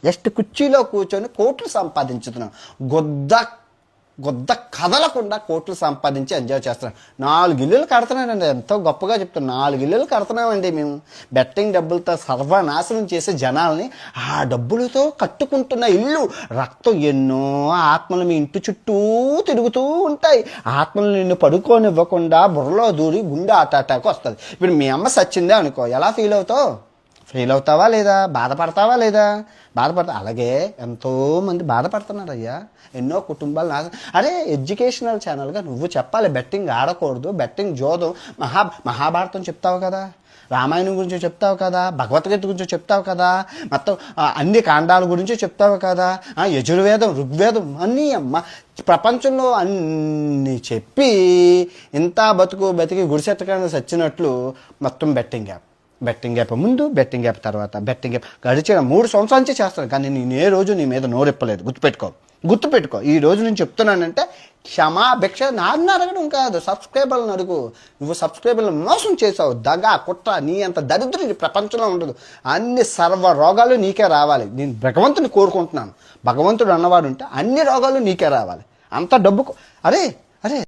Just కుర్చీలో కూర్చొని కోట్లు సంపాదించుతున్నాం. గొద్ద కదలకుండా కోట్లు సంపాదించి ఎంజాయ్ చేస్తున్నాం. 4 ఇల్లులు కడుతున్నానండి. ఎంతో గొప్పగా చెప్తున్నాం. 4 ఇల్లులు కడుతున్నామండి మేము. బెట్టింగ్ డబ్బులతో సర్వనాశనం చేసే జనాల్ని ఆ డబ్బులతో కట్టుకుంటున్న ఇల్లు. రక్తం ఎన్నో ఆత్మలు మీ ఇంటి చుట్టూ తిరుగుతూ ఉంటాయి. ఆత్మలు నిన్ను పడుకోనివ్వకుండా బుర్రలో దూరి గుండె అటాక్ వస్తుంది. ఇప్పుడు మీ అమ్మ సచ్చిందే అనుకో, ఎలా ఫీల్ అవుతావు? ఫెయిల్ అవుతావా లేదా? బాధపడతావా లేదా? అలాగే ఎంతోమంది బాధపడుతున్నారు అయ్యా. ఎన్నో కుటుంబాలు అరే ఎడ్యుకేషనల్ ఛానల్గా నువ్వు చెప్పాలి, బెట్టింగ్ ఆడకూడదు, బెట్టింగ్ జోదం. మహాభారతం చెప్తావు కదా, రామాయణం గురించి చెప్తావు కదా, భగవద్గీత గురించి చెప్తావు కదా, మొత్తం అన్ని కాండాల గురించి చెప్తావు కదా, యజుర్వేదం, ఋగ్వేదం అన్నీ అమ్మ ప్రపంచంలో అన్నీ చెప్పి ఇంత బతికి గుడిసెత్తకుండా చచ్చినట్లు మొత్తం బెట్టింగ్ యాప్ ముందు, బెట్టింగ్ యాప్ తర్వాత, బెట్టింగ్ యాప్ గడిచిన 3 సంవత్సరాల నుంచి చేస్తాను. కానీ నేను ఏ రోజు నీ మీద నోరెప్పలేదు. గుర్తుపెట్టుకో. ఈ రోజు నేను చెప్తున్నానంటే క్షమాభిక్ష నాన్న అడగడం కాదు, సబ్స్క్రైబర్లను అడుగు. నువ్వు సబ్స్క్రైబర్లను మోసం చేసావు. దగా కుట్ర నీ అంత దరిద్రుడు ప్రపంచంలో ఉండదు. అన్ని సర్వ రోగాలు నీకే రావాలి. నేను భగవంతుని కోరుకుంటున్నాను. భగవంతుడు అన్నవాడు ఉంటే అన్ని రోగాలు నీకే రావాలి. అంత డబ్బు అరే